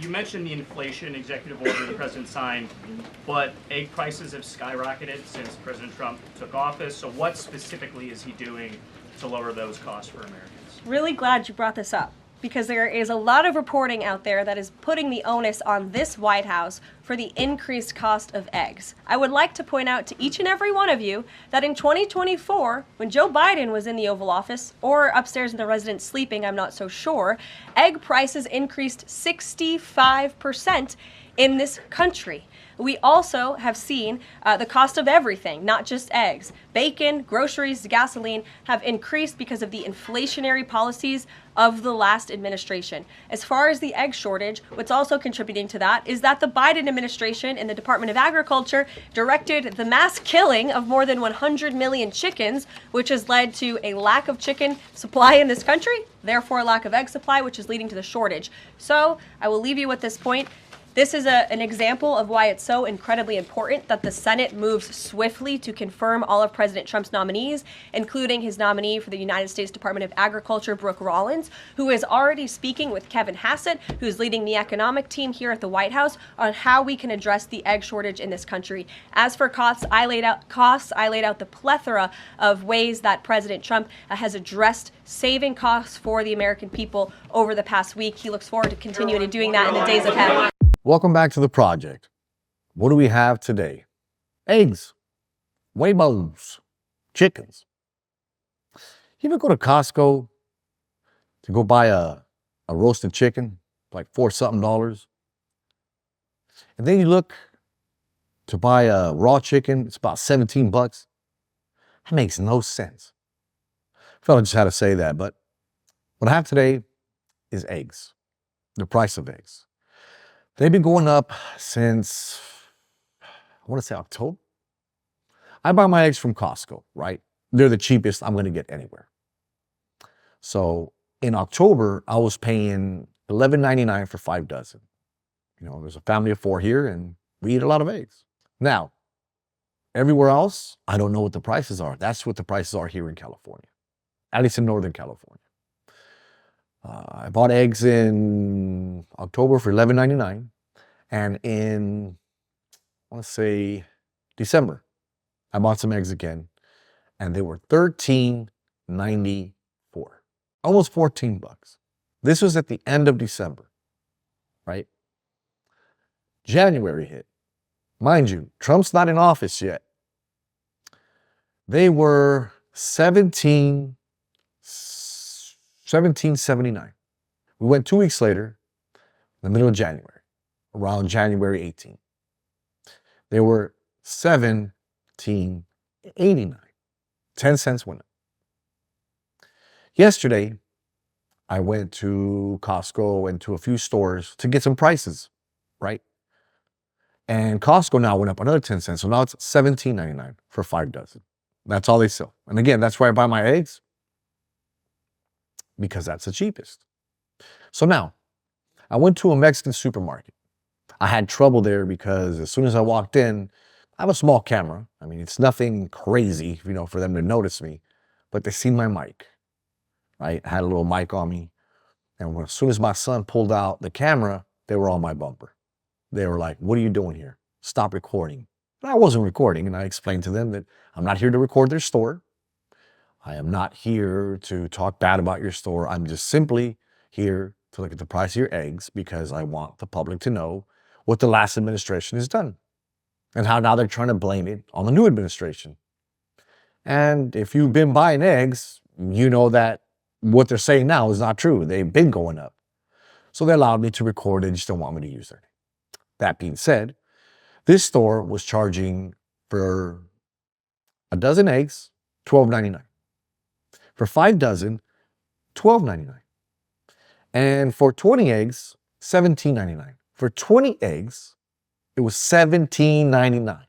you mentioned the inflation executive order the president signed, but egg prices have skyrocketed since President Trump took office. So what specifically is he doing to lower those costs for Americans? Really glad you brought this up, because there is a lot of reporting out there that is putting the onus on this White House for the increased cost of eggs. I would like to point out to each and every one of you that in 2024, when Joe Biden was in the Oval Office, or upstairs in the residence sleeping, I'm not so sure, egg prices increased 65% in this country. We also have seen the cost of everything, not just eggs. Bacon, groceries, gasoline have increased because of the inflationary policies of the last administration. As far as the egg shortage, what's also contributing to that is that the Biden administration in the Department of Agriculture directed the mass killing of more than 100 million chickens, which has led to a lack of chicken supply in this country, therefore a lack of egg supply, which is leading to the shortage. So I will leave you with this point. This is an example of why it's so incredibly important that the Senate moves swiftly to confirm all of President Trump's nominees, including his nominee for the United States Department of Agriculture, Brooke Rollins, who is already speaking with Kevin Hassett, who's leading the economic team here at the White House, on how we can address the egg shortage in this country. As for costs, I laid out the plethora of ways that President Trump has addressed saving costs for the American people over the past week. He looks forward to continuing to doing that in the days ahead. Welcome back to the project. What do we have today? Eggs, huevos, chickens. You ever go to Costco to go buy a roasted chicken, like $4-something? And then you look to buy a raw chicken, it's about $17. That makes no sense. I felt I just had to say that, but what I have today is eggs, the price of eggs. They've been going up since, I want to say October. I buy my eggs from Costco, right? They're the cheapest I'm going to get anywhere. So in October, I was paying $11.99 for 5 dozen. You know, there's a family of 4 here and we eat a lot of eggs. Now, everywhere else, I don't know what the prices are. That's what the prices are here in California, at least in Northern California. I bought eggs in October for $11.99, and in, I want to say, December, I bought some eggs again, and they were $13.94, almost $14. This was at the end of December, right? January hit. Mind you, Trump's not in office yet. They were $17.79. We went 2 weeks later, in the middle of January, around January 18th. They were $17.89. 10 cents went up. Yesterday, I went to Costco and to a few stores to get some prices, right? And Costco now went up another 10 cents. So now it's $17.99 for 5 dozen. That's all they sell. And again, that's where I buy my eggs, because that's the cheapest. So now, I went to a Mexican supermarket. I had trouble there because as soon as I walked in, I have a small camera. I mean, it's nothing crazy, you know, for them to notice me, but they seen my mic, right? I had a little mic on me. And as soon as my son pulled out the camera, they were on my bumper. They were like, "What are you doing here? Stop recording." And I wasn't recording, and I explained to them that I'm not here to record their store. I am not here to talk bad about your store. I'm just simply here to look at the price of your eggs because I want the public to know what the last administration has done and how now they're trying to blame it on the new administration. And if you've been buying eggs, you know that what they're saying now is not true. They've been going up. So they allowed me to record. They just don't want me to use their name. That being said, this store was charging for a dozen eggs, $12.99. For 5 dozen, $12.99. And for 20 eggs, $17.99. For 20 eggs, it was $17.99.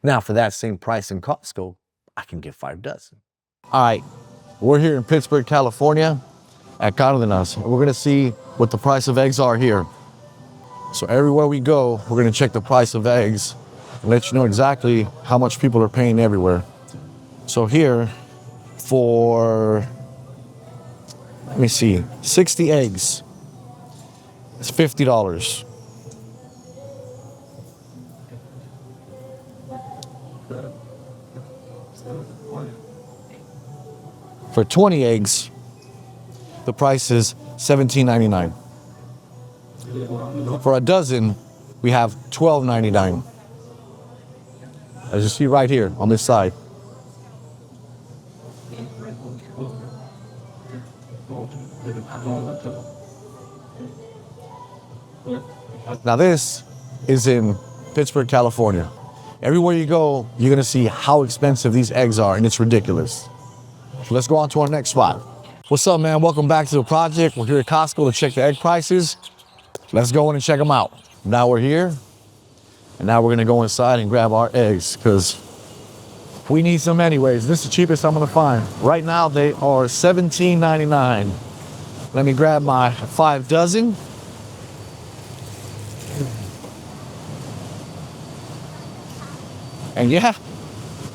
Now, for that same price in Costco, I can get 5 dozen. All right, we're here in Pittsburgh, California at Cárdenas. We're gonna see what the price of eggs are here. So everywhere we go, we're gonna check the price of eggs and let you know exactly how much people are paying everywhere. So here, for, let me see, 60 eggs, It's $50. For 20 eggs, the price is $17.99. For a dozen, we have $12.99. As you see right here on this side. Now this is in Pittsburgh, California. Everywhere you go, you're gonna see how expensive these eggs are, and it's ridiculous. So let's go on to our next spot. What's up, man? Welcome back to the project. We're here at Costco to check the egg prices. Let's go in and check them out. Now we're here, and now we're gonna go inside and grab our eggs, because we need some anyways. This is the cheapest I'm gonna find. Right now they are $17.99. Let me grab my 5 dozen. And yeah,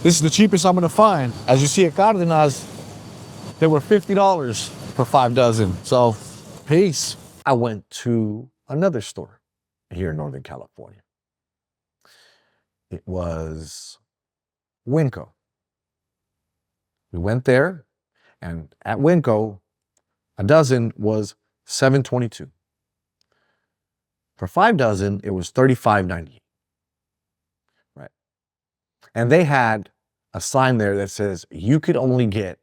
this is the cheapest I'm gonna find. As you see at Cardenas, they were $50 for 5 dozen. So, peace. I went to another store here in Northern California. It was Winco. We went there, and at Winco, a dozen was $7.22. For 5 dozen, it was $35.98. Right. And they had a sign there that says you could only get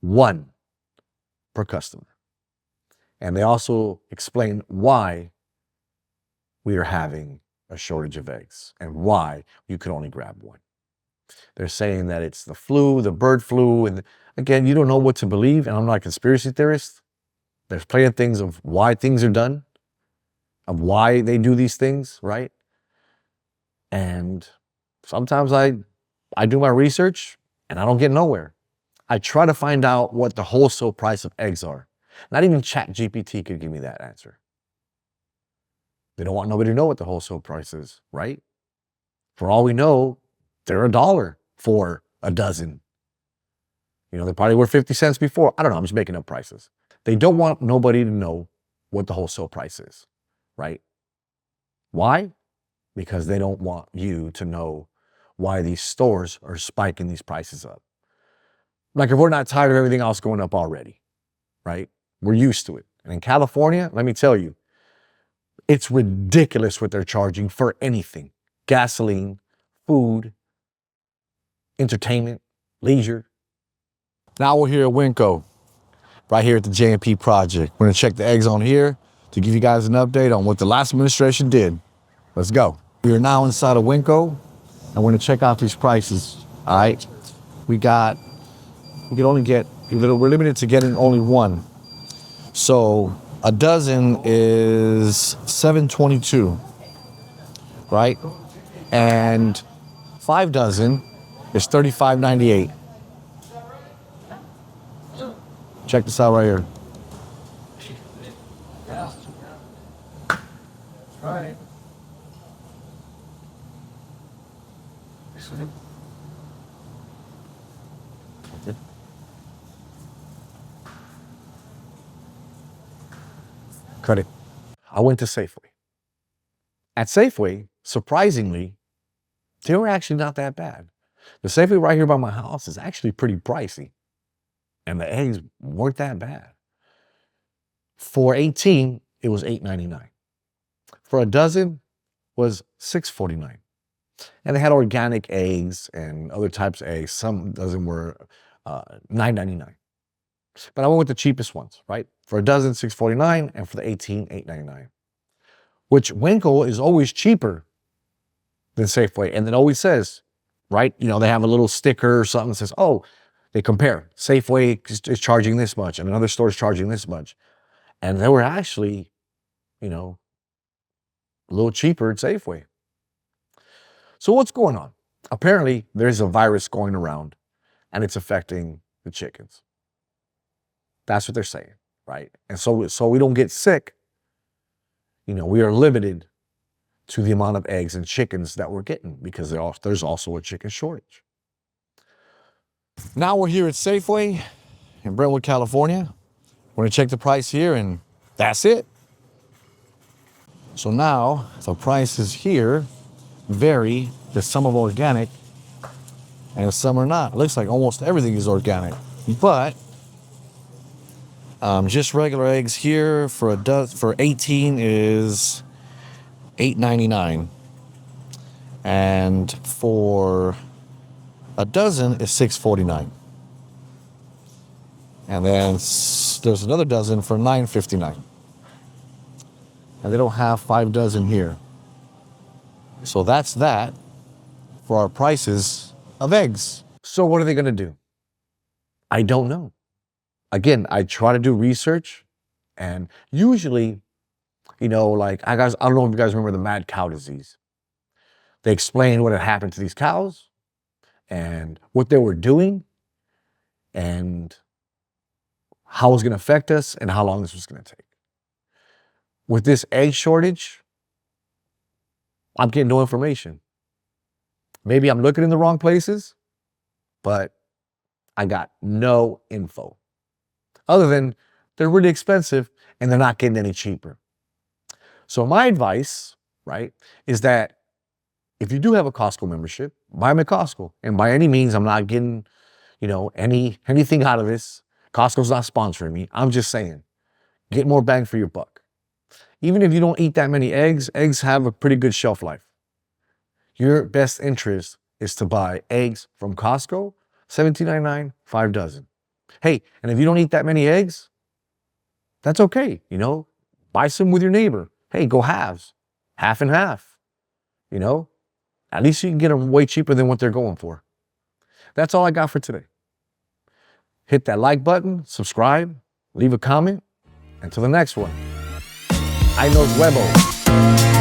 1 per customer. And they also explained why we are having a shortage of eggs and why you could only grab 1. They're saying that it's the flu, the bird flu, and again, you don't know what to believe, and I'm not a conspiracy theorist. There's plenty of things of why things are done, of why they do these things, right? And sometimes I do my research and I don't get nowhere. I try to find out what the wholesale price of eggs are. Not even ChatGPT could give me that answer. They don't want nobody to know what the wholesale price is, right? For all we know, they're $1 for a dozen. You know, they probably were 50 cents before. I don't know, I'm just making up prices. They don't want nobody to know what the wholesale price is, right? Why? Because they don't want you to know why these stores are spiking these prices up. Like if we're not tired of everything else going up already, right? We're used to it. And in California, let me tell you, it's ridiculous what they're charging for anything. Gasoline, food, entertainment, leisure. Now we're here at Winco, right here at the JMP project. We're gonna check the eggs on here to give you guys an update on what the last administration did. Let's go. We are now inside of Winco, and we're gonna check out these prices, all right? We're limited to getting only 1. So a dozen is $7.22, right? And 5 dozen is $35.98. Check this out right here. Right. Cut it. I went to Safeway. At Safeway, surprisingly, they were actually not that bad. The Safeway right here by my house is actually pretty pricey. And the eggs weren't that bad. For 18, it was $8.99. For a dozen was $6.49. And they had organic eggs and other types of eggs. Some dozen were $9.99. But I went with the cheapest ones, right? For a dozen, $6.49, and for the 18, $8.99. Which Winco is always cheaper than Safeway. And it always says, right? You know, they have a little sticker or something that says, oh, they compare. Safeway is charging this much, and another store is charging this much. And they were actually, you know, a little cheaper at Safeway. So what's going on? Apparently, there's a virus going around, and it's affecting the chickens. That's what they're saying, right? And so we don't get sick, you know, we are limited to the amount of eggs and chickens that we're getting because there's also a chicken shortage. Now we're here at Safeway in Brentwood, California. We're gonna check the price here, and that's it. So now the prices here vary. There's some of organic and some are not. It looks like almost everything is organic, but just regular eggs here for for 18 is $8.99, and for a dozen is $6.49, and then there's another dozen for $9.59, and they don't have 5 dozen here. So that's that for our prices of eggs. So what are they going to do? I don't know. Again, I try to do research, and usually, you know, like I don't know if you guys remember the mad cow disease. They explained what had happened to these cows and what they were doing and how it was going to affect us and how long this was going to take. With this egg shortage, I'm getting no information. Maybe I'm looking in the wrong places, but I got no info. Other than they're really expensive and they're not getting any cheaper. So my advice, right, is that if you do have a Costco membership, buy them at Costco. And by any means, I'm not getting, you know, anything out of this. Costco's not sponsoring me. I'm just saying, get more bang for your buck. Even if you don't eat that many eggs, eggs have a pretty good shelf life. Your best interest is to buy eggs from Costco, $17.99, 5 dozen. Hey, and if you don't eat that many eggs, that's okay. You know, buy some with your neighbor. Hey, go halves, half and half. You know, at least you can get them way cheaper than what they're going for. That's all I got for today. Hit that like button, subscribe, leave a comment. Until the next one. Hay nos vemos.